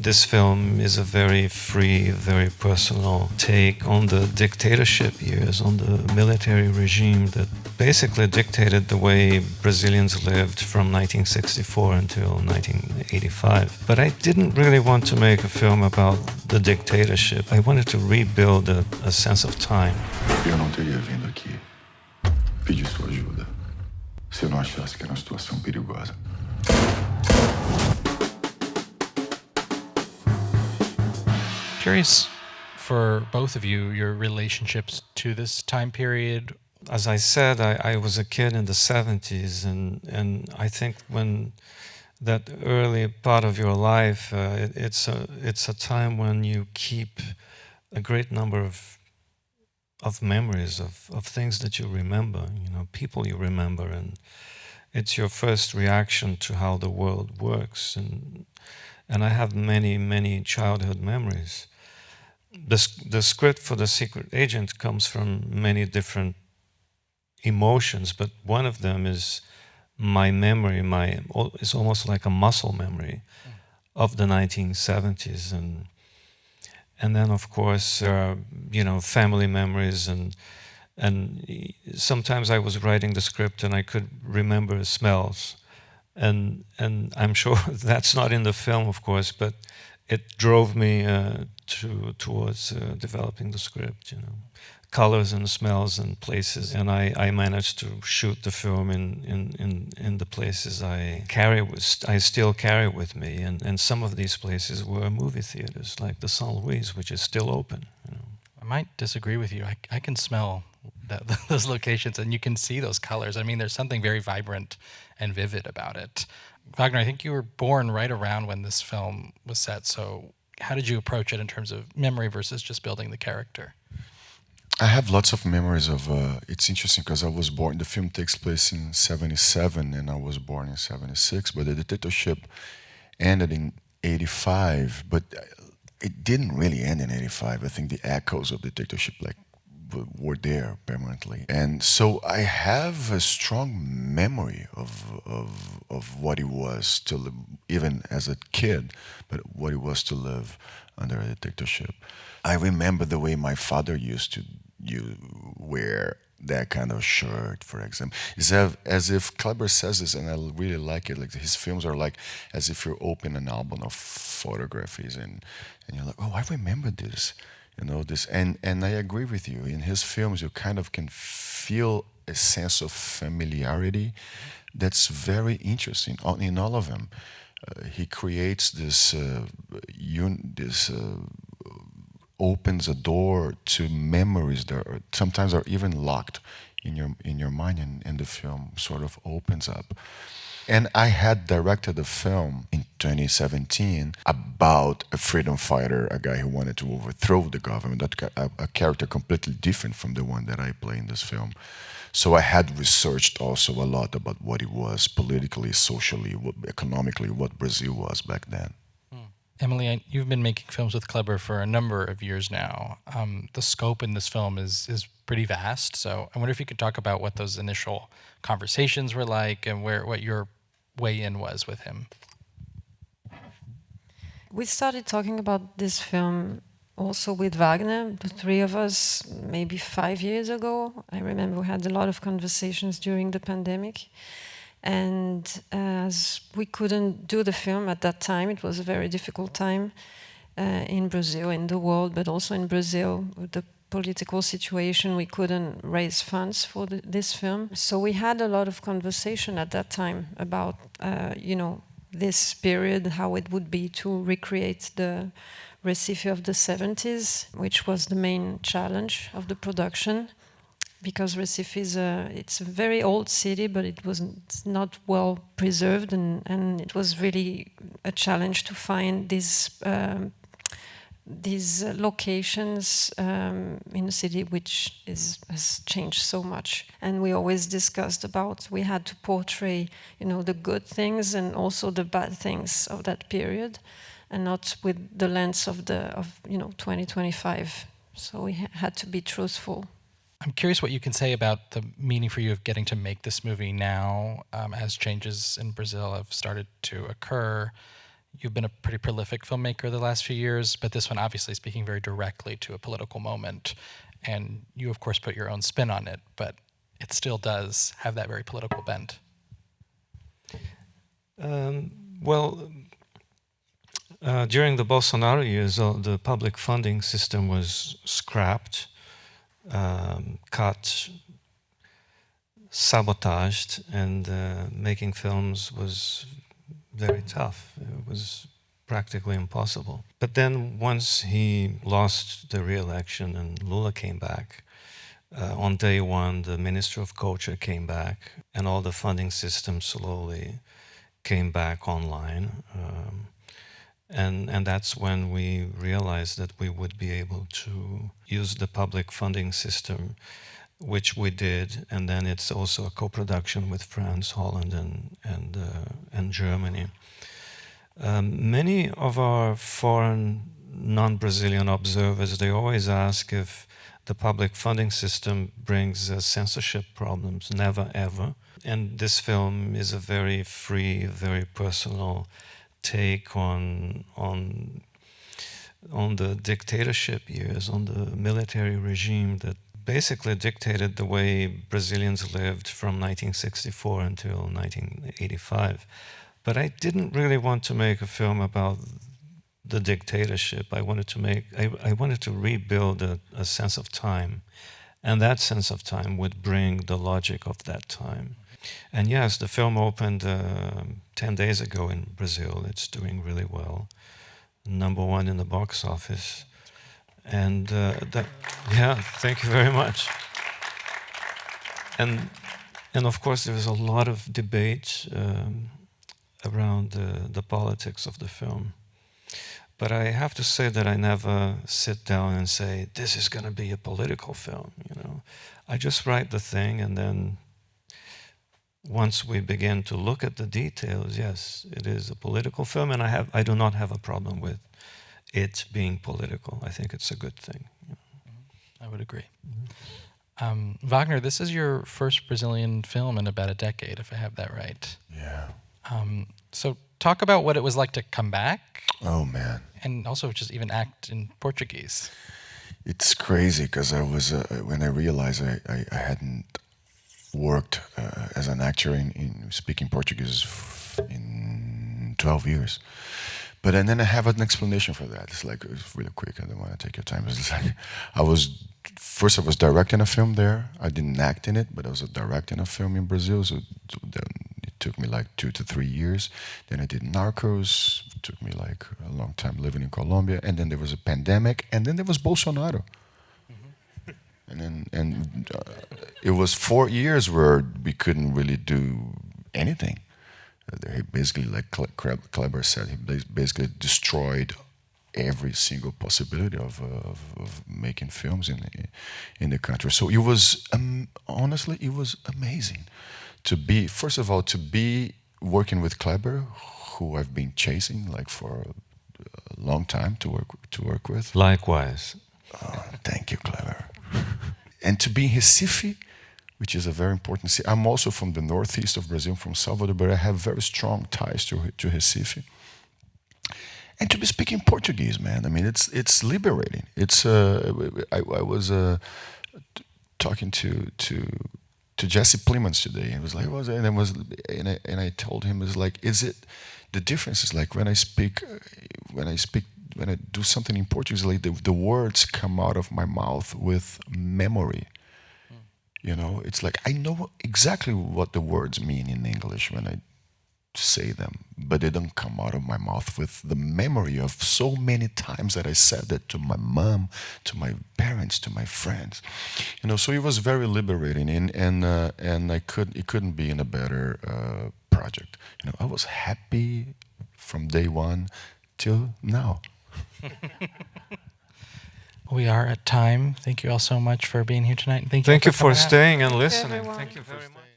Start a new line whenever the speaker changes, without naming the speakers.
This film is a very free, very personal take on the dictatorship years, on the military regime that basically dictated the way Brazilians lived from 1964 until 1985. But I didn't really want to make a film about the dictatorship. I wanted to rebuild a sense of time.
Eu não teria vindo aqui pedir sua ajuda se eu não achasse que era uma situação perigosa.
Curious for both of you, your relationships to this time period.
As I said, I was a kid in the 70s, and I think when that early part of your life, it's a time when you keep a great number of memories of things that you remember, people you remember, and it's your first reaction to how the world works, and I have many childhood memories. The script for The Secret Agent comes from many different emotions, but one of them is my memory. It's almost like a muscle memory of the 1970s, and then of course there are family memories, and sometimes I was writing the script and I could remember smells, and I'm sure that's not in the film, of course, but it drove me towards developing the script, colors and smells and places, and I managed to shoot the film in the places I still carry with me, and some of these places were movie theaters, like the Saint Louis, which is still open.
I might disagree with you. I can smell those locations, and you can see those colors. I mean, there's something very vibrant and vivid about it. Wagner, I think you were born right around when this film was set, so how did you approach it in terms of memory versus just building the character?
I have lots of memories of. It's interesting because I was born. The film takes place in '77, and I was born in '76. But the dictatorship ended in '85. But it didn't really end in '85. I think the echoes of the dictatorship were there permanently, and so I have a strong memory of what it was to live, even as a kid, but what it was to live under a dictatorship. I remember the way my father used to wear that kind of shirt, for example. It's as if Kleber says this, and I really like it. Like his films are like as if you open an album of photographies, and you're like, oh, I remember this. This, and I agree with you. In his films, you kind of can feel a sense of familiarity that's very interesting in all of them. He creates this, opens a door to memories that sometimes are even locked in your mind, and the film sort of opens up. And I had directed a film in 2017 about a freedom fighter, a guy who wanted to overthrow the government, a character completely different from the one that I play in this film. So I had researched also a lot about what it was politically, socially, economically, what Brazil was back then.
Emilie, you've been making films with Kleber for a number of years now. The scope in this film is pretty vast, so I wonder if you could talk about what those initial conversations were like and what your way in was with him.
We started talking about this film also with Wagner, the three of us, maybe 5 years ago. I remember we had a lot of conversations during the pandemic. And as we couldn't do the film at that time, it was a very difficult time in Brazil, in the world, but also in Brazil, with the political situation, we couldn't raise funds for this film. So we had a lot of conversation at that time about, this period, how it would be to recreate the Recife of the 70s, which was the main challenge of the production. Because Recife it's a very old city, but it's not well preserved, and it was really a challenge to find these locations in a city which has changed so much. And we always discussed about we had to portray, the good things and also the bad things of that period, and not with the lens of 2025. So we had to be truthful.
I'm curious what you can say about the meaning for you of getting to make this movie now, as changes in Brazil have started to occur. You've been a pretty prolific filmmaker the last few years, but this one obviously speaking very directly to a political moment. And you, of course, put your own spin on it, but it still does have that very political bent.
Well, during the Bolsonaro years, the public funding system was scrapped, cut, sabotaged, and making films was very tough. It was practically impossible. But then once he lost the re-election and Lula came back, on day one, the Minister of Culture came back, and all the funding systems slowly came back online. And that's when we realized that we would be able to use the public funding system, which we did. And then it's also a co-production with France, Holland, and Germany. Many of our foreign non-Brazilian observers, they always ask if the public funding system brings censorship problems. Never, ever. And this film is a very free, very personal take on the dictatorship years, on the military regime that basically dictated the way Brazilians lived from 1964 until 1985. But I didn't really want to make a film about the dictatorship. I wanted to rebuild a sense of time, and that sense of time would bring the logic of that time. And yes, the film opened 10 days ago in Brazil. It's doing really well. #1 in the box office. And yeah, thank you very much. And of course, there was a lot of debate around the politics of the film. But I have to say that I never sit down and say, this is going to be a political film, you know. I just write the thing, and then once we begin to look at the details, yes, it is a political film, and I do not have a problem with it being political. I think it's a good thing. You know.
I would agree. Wagner, this is your first Brazilian film in about a decade, if I have that right.
Yeah.
So talk about what it was like to come back.
Oh, man.
And also just even act in Portuguese.
It's crazy because I was, when I realized I hadn't worked as an actor in speaking Portuguese in 12 years. But and then I have an explanation for that. It's like, it's really quick, I don't want to take your time. It's like, I was directing a film there. I didn't act in it, but I was directing a film in Brazil. So it took me like 2 to 3 years. Then I did Narcos. It took me like a long time living in Colombia. And then there was a pandemic. And then there was Bolsonaro. And it was 4 years where we couldn't really do anything. He basically, like Kleber said, he basically destroyed every single possibility of making films in the country. So it was, honestly, it was amazing to be, first of all, to be working with Kleber, who I've been chasing like for a long time to work with.
Likewise.
Oh, thank you, Kleber. And to be in Recife, which is a very important city. I'm also from the northeast of Brazil, from Salvador, but I have very strong ties to Recife. And to be speaking Portuguese, man, I mean, it's liberating. It's I was talking to Jesse Plemons today, and it was like, and I told him, it's like, is it the difference is like when I do something in Portuguese, like the words come out of my mouth with memory. You know, it's like I know exactly what the words mean in English when I say them, but they don't come out of my mouth with the memory of so many times that I said that to my mom, to my parents, to my friends. You know, so it was very liberating, and it couldn't be in a better project. You know, I was happy from day one till now.
We are at time. Thank you all so much for being here tonight.
Thank you for
coming out.
staying and listening.
everyone.
Thank you very much.